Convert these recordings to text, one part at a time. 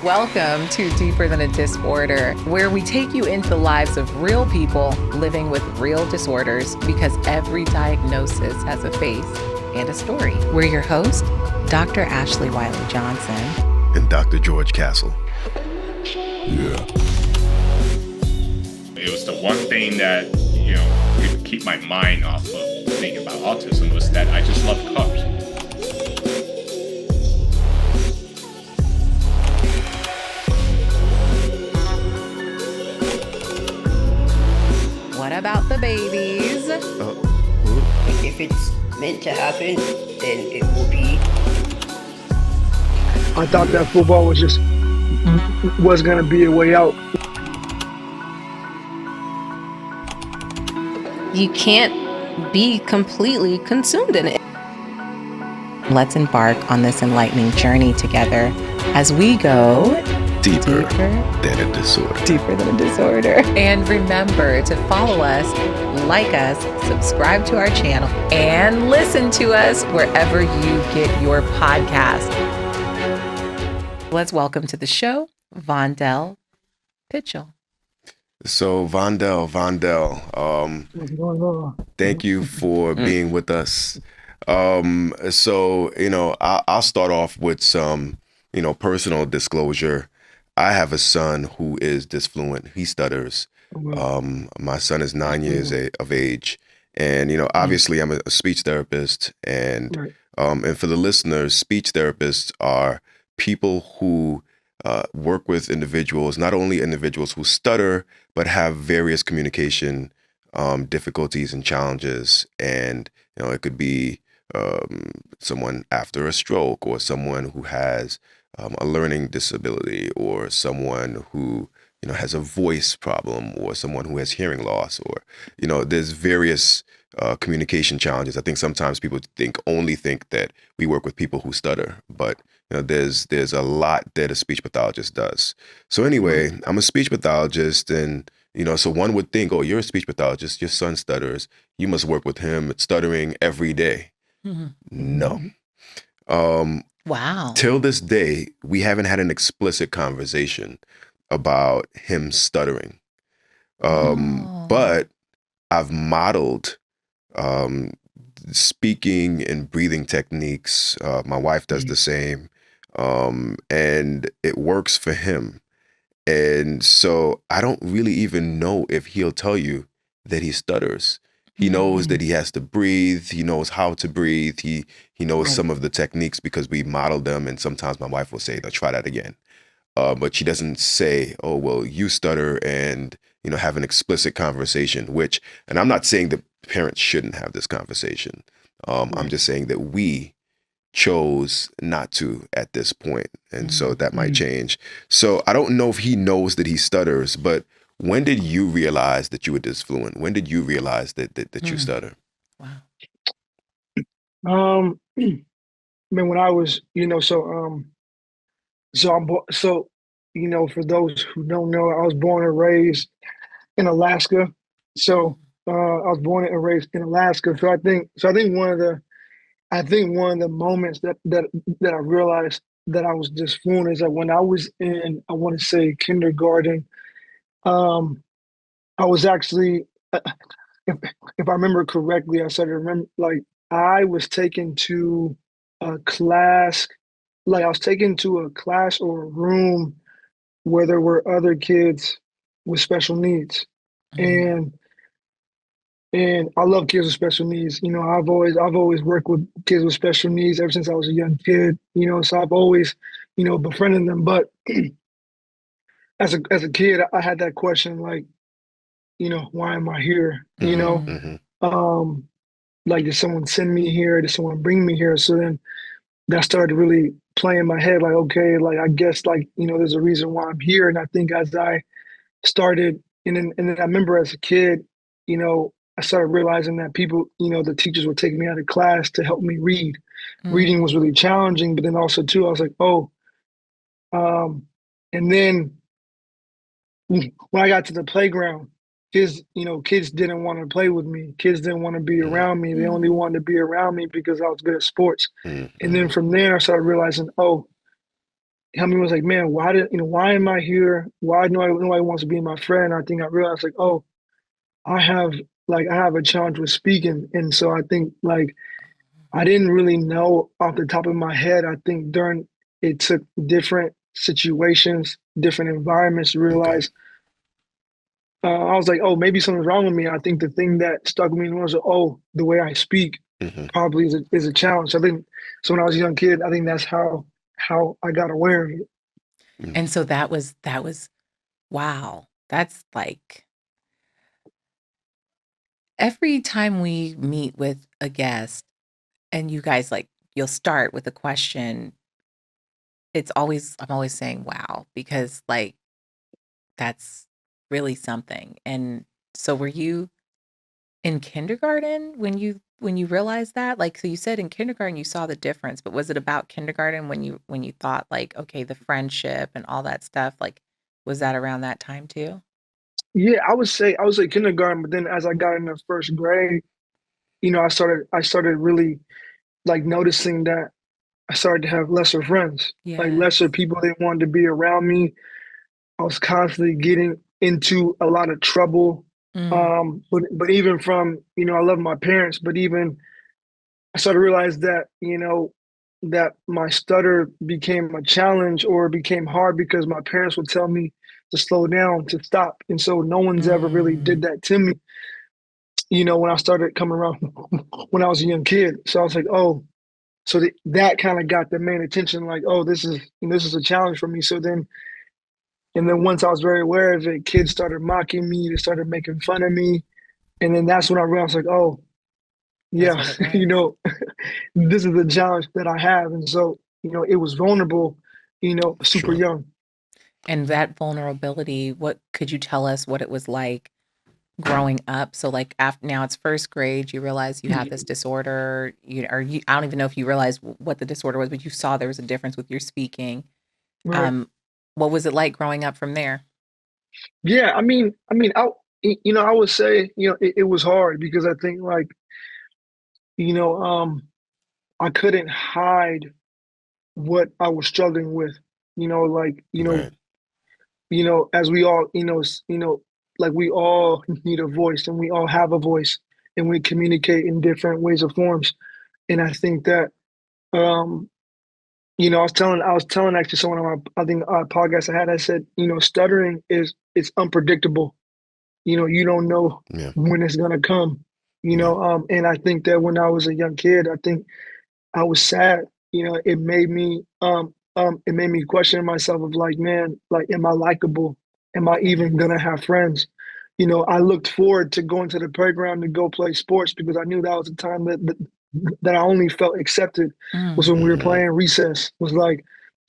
Welcome to Deeper Than a Disorder, where we take you into the lives of real people living with real disorders, because every diagnosis has a face and a story. We're your hosts, Dr. Ashley Wiley-Johnson and Dr. George Castle. Yeah. It was the one thing that, could keep my mind off of thinking about autism was that I just love cars. What about the babies? If it's meant to happen, then it will be. I thought that football was going to be a way out. You can't be completely consumed in it. Let's embark on this enlightening journey together as we go deeper than a disorder. Deeper than a disorder. And remember to follow us, like us, subscribe to our channel, and listen to us wherever you get your podcast. Let's welcome to the show, Vondell Pilcher. So Vondell, thank you for being with us. I'll start off with some, personal disclosure. I have a son who is disfluent. He stutters. My son is 9 years of age. And, obviously I'm a speech therapist. And for the listeners, speech therapists are people who work with individuals, not only individuals who stutter, but have various communication difficulties and challenges. And, it could be someone after a stroke, or someone who has a learning disability, or someone who, has a voice problem, or someone who has hearing loss, or, there's various communication challenges. I think sometimes people only think that we work with people who stutter, but there's a lot that a speech pathologist does. So anyway, I'm a speech pathologist, and so one would think, oh, you're a speech pathologist, your son stutters, you must work with him stuttering every day. Mm-hmm. No. Wow. Till this day, we haven't had an explicit conversation about him stuttering. But I've modeled speaking and breathing techniques. My wife does the same. And it works for him. And so I don't really even know if he'll tell you that he stutters. He knows that he has to breathe. He knows how to breathe. He knows some of the techniques because we modeled them. And sometimes my wife will say, "No, try that again." But she doesn't say, "Oh, well, you stutter," and have an explicit conversation. And I'm not saying that parents shouldn't have this conversation. I'm just saying that we chose not to at this point, and so that might change. So I don't know if he knows that he stutters, but when did you realize that you were disfluent? When did you realize that you stutter? Wow. When I was, for those who don't know, I was born and raised in Alaska. So I was born and raised in Alaska. So I think one of the moments that I realized that I was disfluent is that when I was in, I want to say, kindergarten. I was actually, if I remember correctly, I was taken to a class, I was taken to a class or a room where there were other kids with special needs. And I love kids with special needs. I've always worked with kids with special needs ever since I was a young kid, so I've always, befriended them. But as a kid, I had that question, why am I here? Did someone send me here? Did someone bring me here? So then that started to really play in my head, okay, I guess, there's a reason why I'm here. And I think as I started, and then I remember as a kid, I started realizing that people, the teachers would take me out of class to help me read. Reading was really challenging, but then also too, I was like, and then when I got to the playground, kids didn't want to play with me. Kids didn't want to be around me. They only wanted to be around me because I was good at sports. And then from there, I started realizing, me was like, man, why am I here? Why nobody wants to be my friend? I think I realized like, oh, I have I have a challenge with speaking. And so I think like I didn't really know off the top of my head. I think during it took different situations, different environments to Okay. realize I was like, oh, maybe something's wrong with me. I think the thing that stuck with me was, oh, the way I speak Hmm. probably is a challenge. I think so. When I was a young kid, I think that's how I got aware of it. And so that was wow. That's like every time we meet with a guest and you guys like you'll start with a question, I'm always saying wow because like that's really something. And so were you in kindergarten when you realized that? Like so you said in kindergarten you saw the difference, but was it about kindergarten when you thought like okay, the friendship and all that stuff like was that around that time too? Yeah, I would say kindergarten, but then as I got into first grade, I started really like noticing that I started to have lesser friends, like lesser Yes. people that wanted to be around me. I was constantly getting into a lot of trouble. Mm. But even from, I love my parents, but even I started to realize that, that my stutter became a challenge or became hard because my parents would tell me to slow down, to stop. And so no one's ever really Mm. did that to me, when I started coming around when I was a young kid. So I was like, oh, so that kind of got the main attention, like, oh, this is a challenge for me. And then once I was very aware of it, kids started mocking me, they started making fun of me. And then that's when I realized like, oh, That's yeah, what it was. this is the challenge that I have. And so, it was vulnerable, super Sure. young. And that vulnerability, what could you tell us what it was like growing up? So like after now it's first grade, you realize you have this disorder. I don't even know if you realized what the disorder was, but you saw there was a difference with your speaking. Right. Um, what was it like growing up from there? Yeah. I would say, it was hard because I think like, you know, um, I couldn't hide what I was struggling with, like, Right. as we all, like we all need a voice and we all have a voice and we communicate in different ways or forms. And I think that, um, I was telling actually someone on my, I think, podcast I said, stuttering it's unpredictable. You don't know Yeah. when it's gonna come. Yeah. And I think that when I was a young kid, I think I was sad. It made me question myself of like, man, like, am I likable? Am I even Yes. gonna have friends? I looked forward to going to the playground to go play sports because I knew that was the time that I only felt accepted was when we were Hmm. playing recess, was like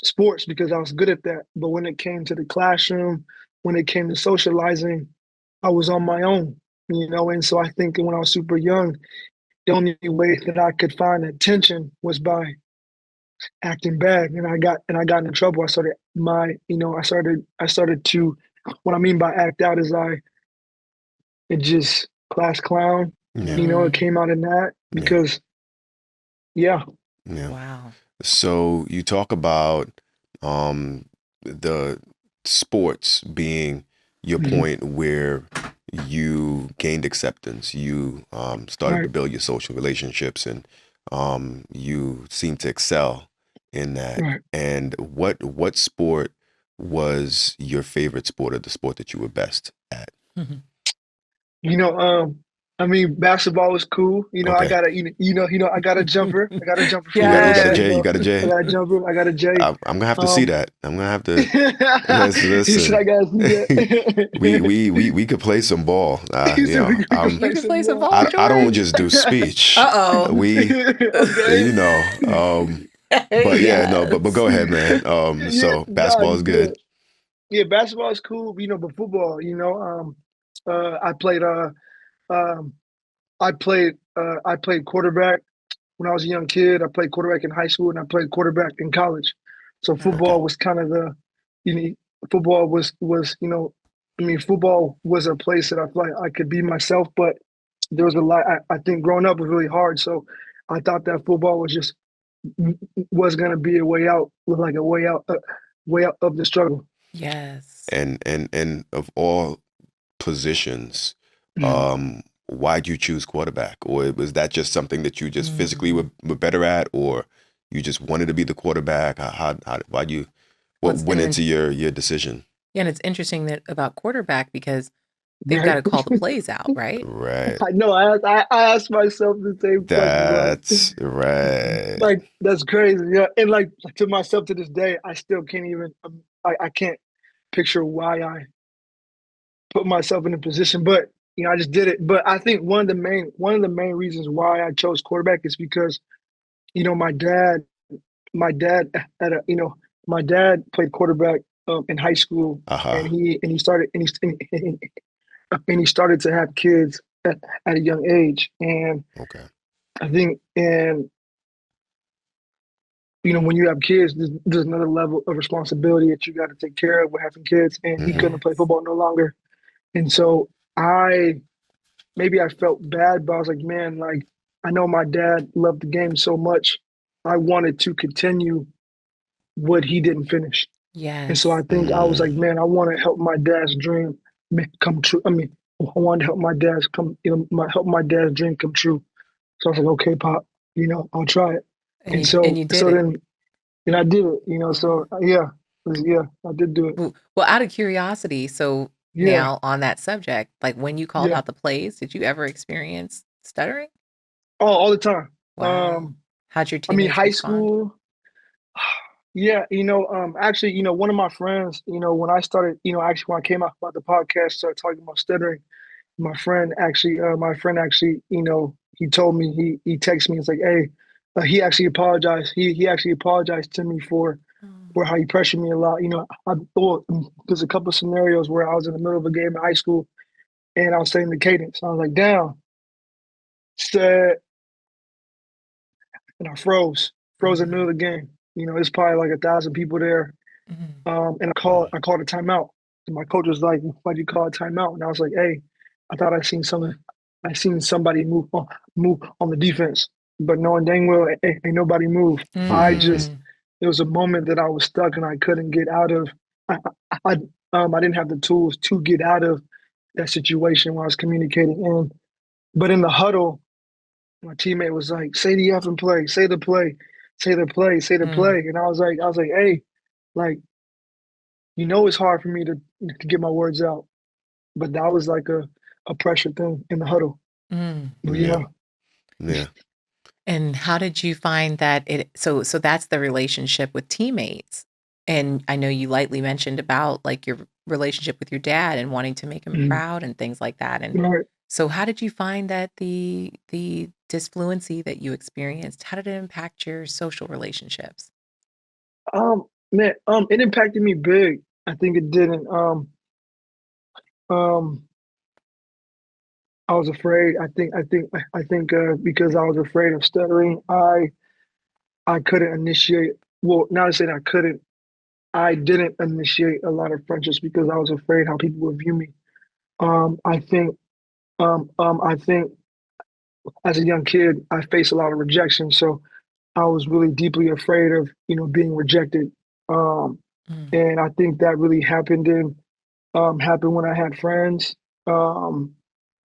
sports because I was good at that. But when it came to the classroom, when it came to socializing, I was on my own, and so I think when I was super young, the only way that I could find attention was by acting bad, and I got into trouble. I started to. What I mean by act out is it just class clown. Yeah. It Mm. came out in that Yeah. because yeah, Yeah. Wow. So you talk about um, the sports being your mhm, point where you gained acceptance. You started to right, build your social relationships, and you seem to excel in that. right. And what sport was your favorite sport, or the sport that you were best at? Mhm. You know, um, basketball was cool. I Okay. got a, I got a jumper. I got a jumper for You got a Yes. J. You basketball. got a I J. got a jumper. I got a J. I'm gonna have to see Um, that. I'm gonna have to. he said, Listen. "I gotta see that." We could play some ball. He said, "We can You play can some play some ball." ball, I don't George. just do speech. Uh-oh. We, Okay. you know, but yeah, no, but Yes. go ahead, man. Yeah, So nah, basketball you is good. good. Yeah, basketball is cool, but football, I played um I played quarterback when I was a young kid. I played quarterback in high school and I played quarterback in college. So Okay. football was kind of you know, football was, football was a place that I felt like I could be myself, but there was a lot. I think growing up was really hard. So I thought that football was just was gonna be a way out, with like a way out. way out of the struggle. Yes. And of all positions, why'd you choose quarterback? Or was that just something that you just physically were better at, or you just wanted to be the quarterback? Why'd you, what went into your decision? Yeah, and it's interesting that about quarterback because they've Right. got to call the plays out, right? Right. I know. I asked myself the same question. That's right. Like that's crazy. Yeah, and like to myself to this day, I still can't even. I can't picture why I put myself in a position, but I just did it. But I think one of the main reasons why I chose quarterback is because my dad had a my dad played quarterback in high school, and he started and he started to have kids at a young age, and Okay. I think when you have kids, there's another level of responsibility that you got to take care of with having kids, and he couldn't play football no longer, and so maybe I felt bad, but I was like, man, like I know my dad loved the game so much, I wanted to continue what he didn't finish. And so I Yes. think I was like, man, I want to help my dad's dream come true. I mean, I wanted to help help my dad's dream come true. So I was like, okay, Pop, I'll try it. And you so did so it. then, and I did it. So yeah, I did do it. Well, out of curiosity, so Yeah, now on that subject, like when you called yeah. out the plays, did you ever experience stuttering? Oh, all the time. Wow. How'd your I mean, teammates high respond? school. Yeah, actually, one of my friends, when I started, actually when I came out about the podcast, started talking about stuttering, my friend actually, he told me, he texted me, it's like, hey, he actually apologized. He actually apologized to me for how he pressured me a lot. There's a couple of scenarios where I was in the middle of a game in high school and I was saying the cadence. I was like, down, set, and I froze in the middle of the game. It's probably like 1,000 people there. And I called a timeout. And my coach was like, why'd you call a timeout? And I was like, hey, I thought I seen somebody move on the defense, but knowing dang well ain't nobody moved. It was a moment that I was stuck and I couldn't get out of. I didn't have the tools to get out of that situation when I was communicating. But in the huddle, my teammate was like, say the effing play, say the play, say the play, say the play. And I was like, hey, like, it's hard for me to get my words out. But that was like a pressure thing in the huddle. Yeah. And how did you find that so that's the relationship with teammates. And I know you lightly mentioned about like your relationship with your dad and wanting to make him proud and things like that. And so how did you find that the disfluency that you experienced, how did it impact your social relationships? Man, it impacted me big. I think it didn't. I was afraid. I think because I was afraid of stuttering, I couldn't initiate. Well, not to say that I couldn't. I didn't initiate a lot of friendships because I was afraid how people would view me. I think as a young kid, I faced a lot of rejection, so I was really deeply afraid of being rejected. And I think that really happened when I had friends.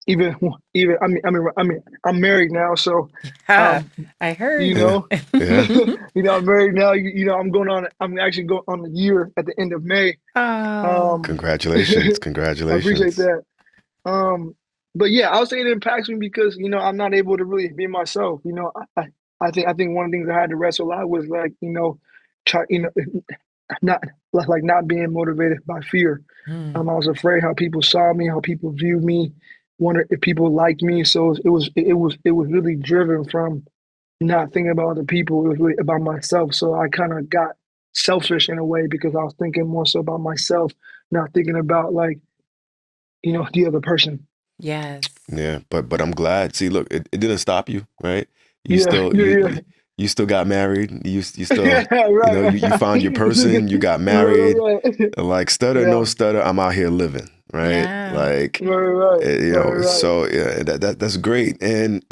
Even I mean I'm married now, so I heard. I'm married now. I'm actually going on a year at the end of May. Congratulations. I appreciate that. But yeah, I would say it impacts me because I'm not able to really be myself. I think one of the things I had to wrestle out was like try not being motivated by fear. I was afraid how people saw me, how people viewed me, wondered if people liked me. So it was really driven from not thinking about other people. It was really about myself. So I kind of got selfish in a way because I was thinking more so about myself, not thinking about the other person. Yes. Yeah, but I'm glad. See, look, it didn't stop you, right? You Yeah, still you still got married. You still you found your person. You got married. Right. Like stutter, no stutter. I'm out here living, right? Yeah. Like Right. So yeah, that's great. And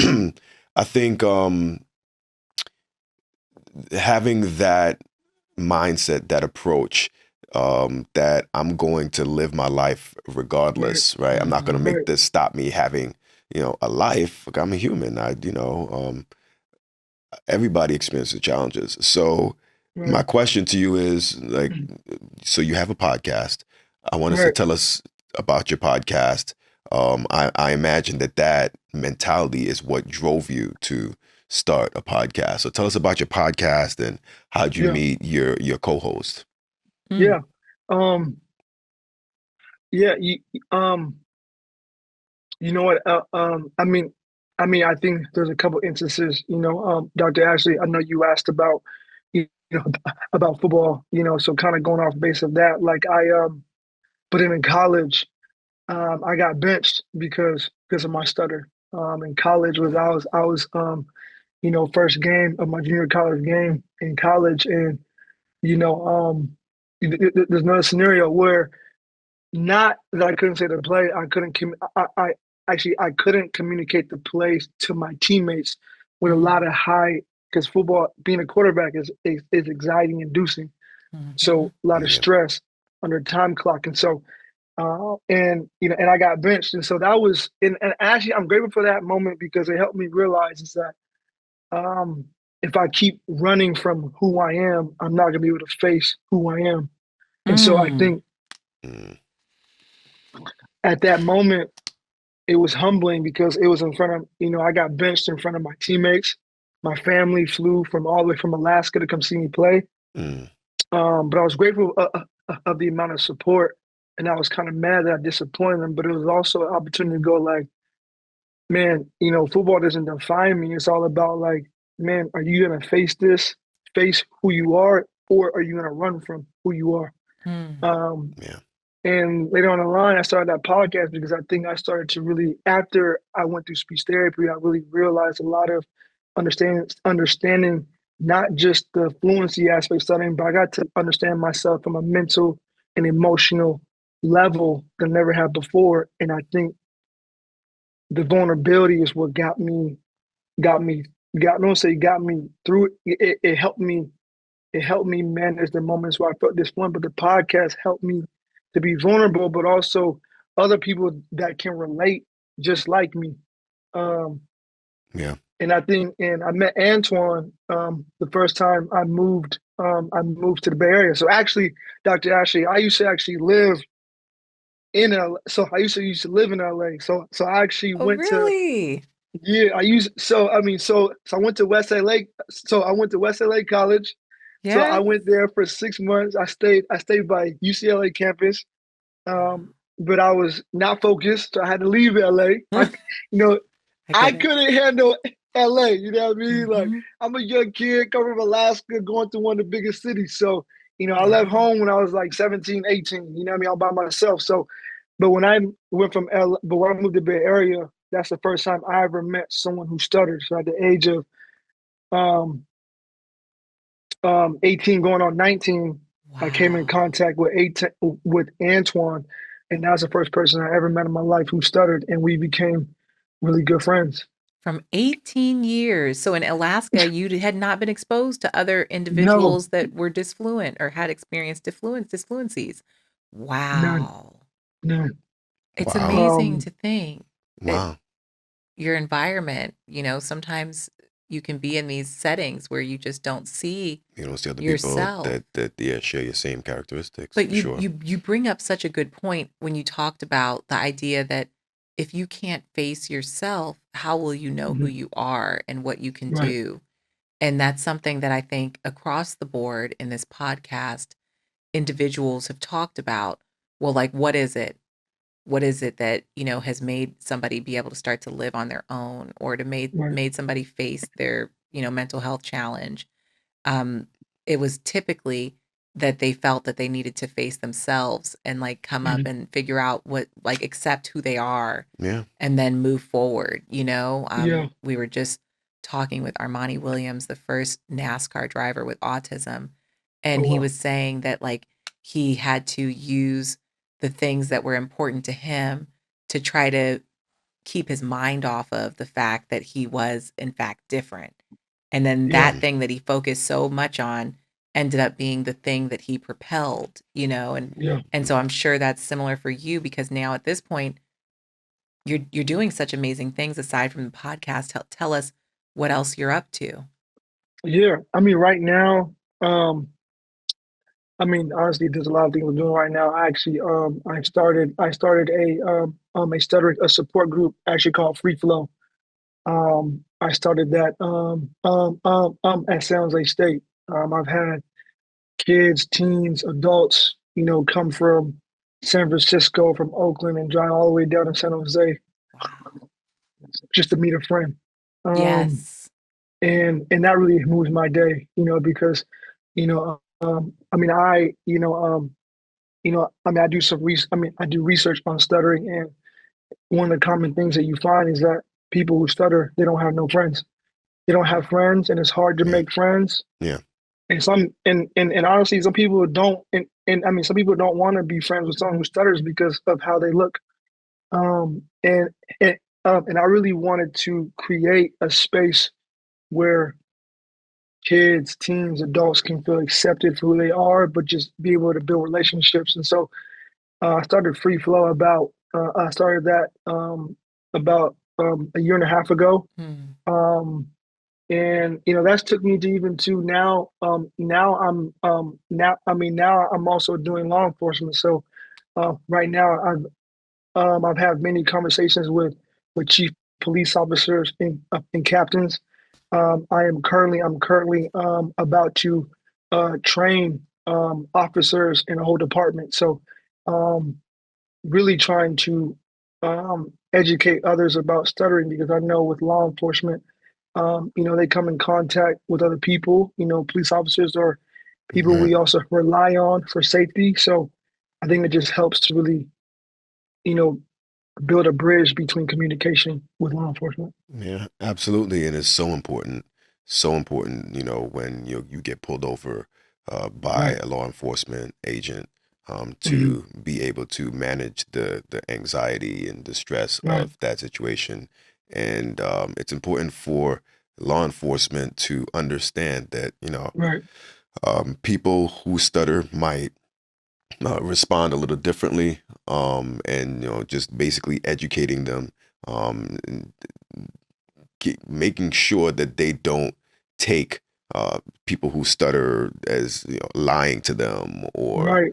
I think having that mindset, that approach, that I'm going to live my life regardless, right? I'm not going to make Right. this stop me having, a life. Like, I'm a human. Everybody experiences challenges. So my Right. question to you is, like, so you have a podcast. I want us to Right. tell us about your podcast. I imagine that mentality is what drove you to start a podcast. So tell us about your podcast and how'd you Yeah. meet your co-host? Yeah. Um, yeah. You know what? I think there's a couple instances. Dr. Ashley, I know you asked about, you know, about football. So kind of going off base of that, like but then in college, I got benched because of my stutter. In college was I was first game of my junior college game in college, and you know there's another scenario where not that I couldn't say the play. I couldn't. I actually I couldn't communicate the plays to my teammates with a lot of high, because football, being a quarterback is anxiety inducing. So a lot of Yeah. stress under time clock, and so and I got benched, and so that was and actually I'm grateful for that moment because it helped me realize is that um, if I keep running from who I am, I'm not gonna be able to face who I am, and so I think Mm. at that moment it was humbling because it was in front of, I got benched in front of my teammates. My family flew from all the way from Alaska to come see me play. Mm. But I was grateful of the amount of support, and I was kind of mad that I disappointed them. But it was also an opportunity to go like, man, football doesn't define me. It's all about like, man, are you gonna face who you are, or are you gonna run from who you are? Um, Yeah. And later on the line, I started that podcast because I think I started to really, after I went through speech therapy, I really realized a lot of understanding not just the fluency aspect of studying, but I got to understand myself from a mental and emotional level that I never had before. And I think the vulnerability is what got me, got, don't say got me through it. It helped me manage the moments where I felt this one, but the podcast helped me to be vulnerable, but also other people that can relate just like me. Um, Yeah. and I met Antoine the first time I moved to the Bay Area. So actually, Dr. Ashley, I used to actually live in LA. So I used to live in LA. So I actually Oh, went to, really? yeah, so I went to West LA. So I went to West LA College. So I Yeah. went there for 6 months. I stayed by UCLA campus, but I was not focused. So I had to leave LA. I You know, I get it. couldn't handle LA. You know what I mean? Like Hmm. I'm a young kid coming from Alaska, going to one of the biggest cities. So I left Yeah. home when I was like 17, 18. You know what I mean? All by myself. So, but when I went from LA, but when I moved to the Bay Area, that's the first time I ever met someone who stuttered. So at the age of um, 18 going on 19, I came in Wow. contact with Antoine, and that was the first person I ever met in my life who stuttered, and we became really good friends. From 18 years. So in Alaska, you had not been exposed to other No, individuals that were disfluent or had experienced disfluencies. none, Wow. none. It's Wow. amazing to think that Wow. your environment, sometimes you can be in these settings where you just don't see You don't see other people yourself. that yeah, share your same characteristics, But for you sure. you you bring up such a good point when you talked about the idea that if you can't face yourself, how will you know who Mhm. you are and what you can Right. do? And that's something that I think across the board in this podcast, individuals have talked about. Well, like, what is it? What is it that, has made somebody be able to start to live on their own or to Right. made somebody face their, mental health challenge? um, it was typically that they felt that they needed to face themselves and like come up Mhm. and figure out what, like, accept who they are Yeah. and then move forward. Yeah. We were just talking with Armani Williams, the first NASCAR driver with autism, Oh and he wow. was saying that like he had to use the things that were important to him to try to keep his mind off of the fact that he was in fact different. And then Yeah. that thing that he focused so much on ended up being the thing that he propelled, and Yeah. so I'm sure that's similar for you, because now at this point you're doing such amazing things aside from the podcast. Tell us what else you're up to. Yeah. I mean, right now, I mean, honestly, there's a lot of things I'm doing right now. I actually, I started a stuttering a support group actually called Free Flow. I started that at San Jose State. I've had kids, teens, adults, come from San Francisco, from Oakland, and drive all the way down to San Jose Wow. just to meet a friend. Um, Yes. and that really moves my day, because, I mean, I mean, I do some research. I mean, I do research on stuttering, and one of the common things that you find is that people who stutter, they don't have no friends. They don't have friends, and it's hard to Yeah. make friends. Yeah. And and honestly, some people don't, and I mean, some people don't want to be friends with someone who stutters because of how they look. Um, and and and I really wanted to create a space where kids, teens, adults can feel accepted for who they are, but just be able to build relationships. And so I started Free Flow I started that about a year and a half ago. Hmm. And that's took me to even to now. Now I'm also doing law enforcement. So right now I've had many conversations with chief police officers and captains. I'm currently about to train officers in a whole department. So um, really trying to educate others about stuttering, because I know with law enforcement, they come in contact with other people, police officers or people Right. we also rely on for safety. So I think it just helps to really, you know, build a bridge between communication with law enforcement. Yeah, absolutely. And it's so important. So important, when you get pulled over by Right. a law enforcement agent, Hmm. to be able to manage the anxiety and the stress Right. of that situation. And it's important for law enforcement to understand that, Right. people who stutter might respond a little differently, and just basically educating them, and making sure that they don't take people who stutter as lying to them, or Right.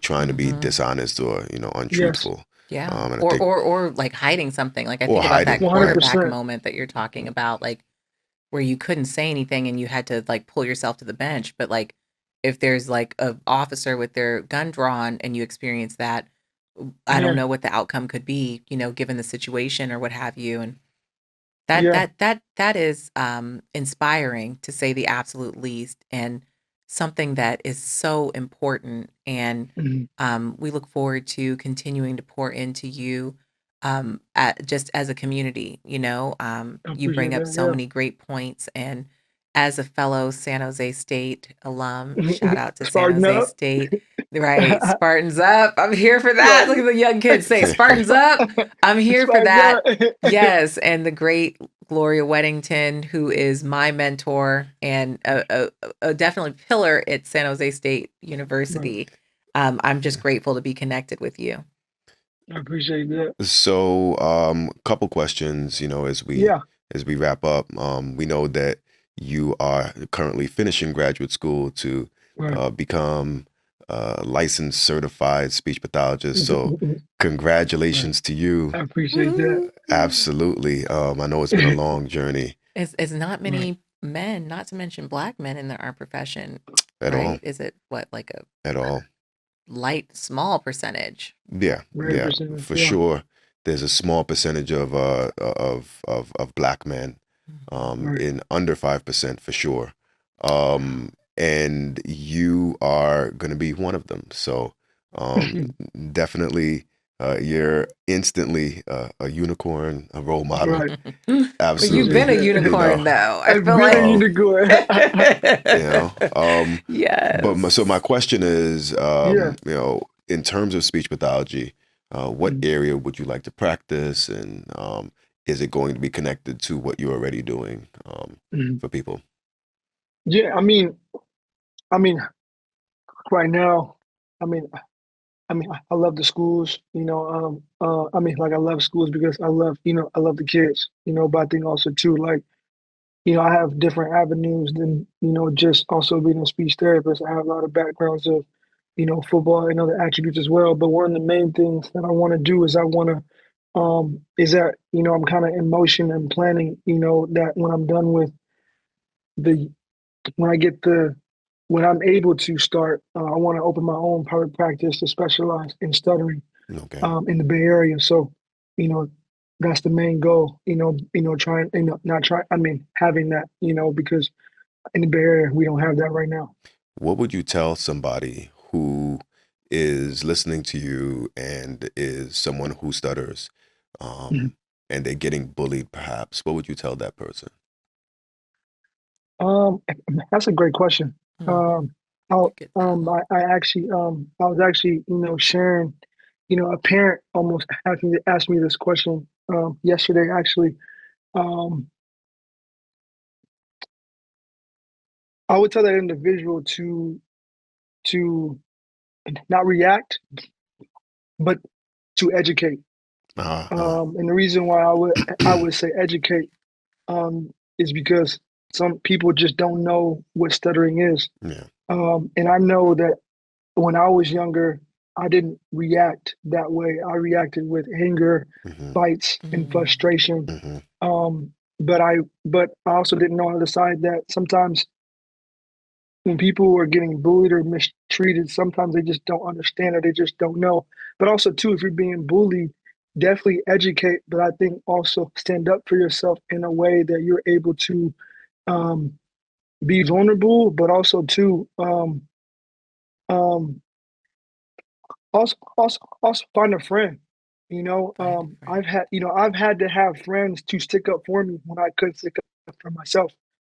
trying to be Hmm. dishonest, or Yes. untruthful. Yeah. And I Or, think, or like hiding something. Like I or think about that hiding, right? quarterback 100%. moment that you're talking about, like where you couldn't say anything and you had to like pull yourself to the bench. But like if there's like a officer with their gun drawn and you experience that, I don't Yeah. know what the outcome could be, given the situation or what have you. And that Yeah. that that that is inspiring, to say the absolute least, and something that is so important. And Mhm. we look forward to continuing to pour into you, just as a community. I You bring appreciate up so that. many great points, and as a fellow San Jose State alum, Yeah. shout out to San Spartan Jose up. State. Right, Spartans up. I'm here for that. Look Right. at the young kids say, Spartans up. I'm here for Spartan that. up. Yes, and the great Gloria Weddington, who is my mentor and a definitely pillar at San Jose State Right. University. I'm just grateful to be connected with you. I appreciate that. So, couple questions, Yeah. as we wrap up. We know that you are currently finishing graduate school to Right. become a licensed certified speech pathologist. So, Right. congratulations to you. I appreciate that. Woo-hoo. Absolutely. I know it's been a long journey It's not Right. many men, not to mention Black men in our profession, at all, right? Is it what, like a at all. light, small percentage? Yeah, Very yeah, percentage. for Yeah. sure. There's a small percentage of black men, Mhm. Right. in under 5% for sure. And you are going to be one of them. So, definitely, you're instantly a unicorn, a role model. Right. But you've Absolutely. been a Appreciate that. unicorn, though. I I've feel been a like. Um, unicorn. you know, so my Yes. question is, Yeah. in terms of speech pathology, what Mhm. area would you like to practice, and is it going to be connected to what you're already doing Mhm. for people? Yeah. I mean, I mean, right now, I mean, I love the schools, I love schools because I love the kids, but I think also too, like, I have different avenues than, just also being a speech therapist. I have a lot of backgrounds of, football and other attributes as well. But one of the main things that I want to do is is that, I'm kind of in motion and planning, that when I'm done with the, when I get the, when I'm able to start, I want to open my own private practice to specialize in stuttering Okay. in the Bay Area. So, you know, that's the main goal, trying, not try, having that, because in the Bay Area, we don't have that right now. What would you tell somebody who is listening to you and is someone who stutters, Mhm. and they're getting bullied perhaps? What would you tell that person? Um, that's a great question. Mhm. Um, I'll, Good thought. I was actually, sharing, a parent almost asked me this question, yesterday, actually. Um, I would tell that individual to not react, but to educate. Uh, uh, And the reason why I would say educate, is because some people just don't know what stuttering is. yeah. And I know that when I was younger, I didn't react that way. I reacted with anger, Hmm. fights, and Mm. frustration. Hmm. Um, but I also didn't know on the other side that sometimes when people are getting bullied or mistreated, sometimes they just don't understand or they just don't know. But also too, if you're being bullied, definitely educate. But I think also stand up for yourself in a way that you're able to um, be vulnerable, but also too um, also find a friend. Find a friend. I've had to have friends to stick up for me when I couldn't stick up for myself,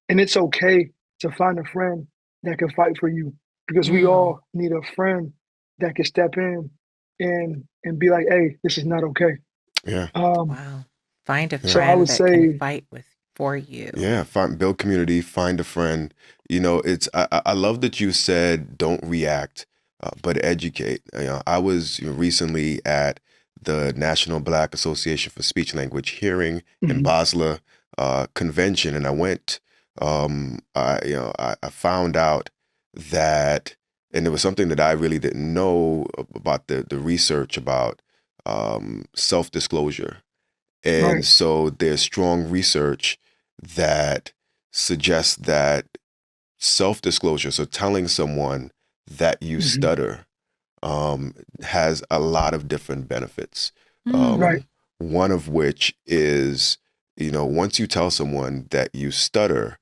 and it's okay to find a friend that can fight for you because we Mm. all need a friend that can step in and be like, "Hey, this is not okay." Yeah. Um, Wow. Find a so I friend would that can say, fight for you. Yeah. Build community, find a friend. I love that you said don't react, but educate. I was recently at the National Black Association for Speech Language hearing in mhm, Basel convention, and I went. I found out that, and it was something that I really didn't know about the research about self disclosure. And right, so there's strong research that suggests that self disclosure, so telling someone that you mhm, stutter, has a lot of different benefits. right, Mm. One of which is, once you tell someone that you stutter,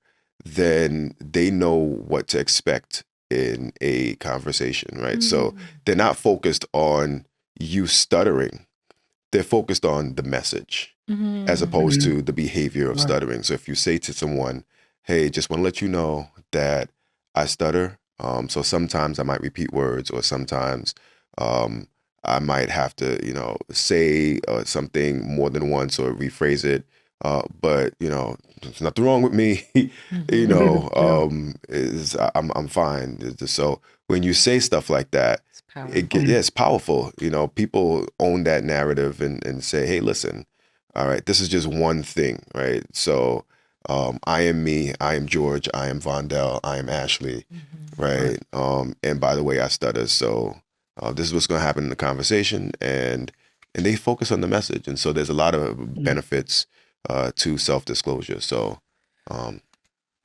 then they know what to expect in a conversation, right? So Mm. they're not focused on you stuttering, they're focused on the message as Mm. opposed mhm, to the behavior of right, stuttering. So if you say to someone, hey, just want to let you know that I stutter. So sometimes I might repeat words, or sometimes um, I might have to, say something more than once or rephrase it. But there's nothing wrong with me. Mhm. yeah, I'm fine. So when you say stuff like that, It's powerful. mhm, it's powerful. People own that narrative and say, hey, listen, all right, this is just one thing, right? So I am me, I am George, I am Vondell, I am Ashley, Mhm. right, right? And by the way, I stutter. So this is what's going to happen in the conversation, and they focus on the message. And so there's a lot of mhm, benefits to self-disclosure. So um,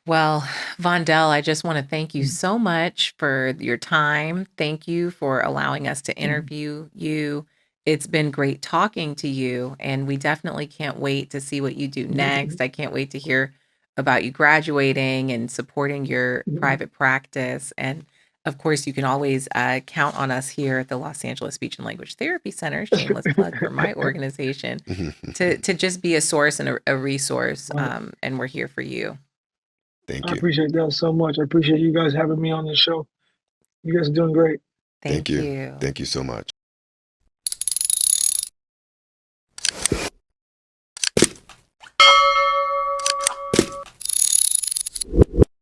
Well, Vondell, I just want to thank you mhm, so much for your time. Thank you for allowing us to mhm, interview you. It's been great talking to you, and we definitely can't wait to see what you do definitely, next. I can't wait to hear about you graduating and supporting your mhm. private practice. And of course, you can always count on us here at the Los Angeles Speech and Language Therapy Center, shameless plug for my organization, to just be a source and a resource. Right. And we're here for you. thank I you. appreciate that so much. I appreciate you guys having me on the show. You guys are doing great. Thank Thank you. you. Thank you so much.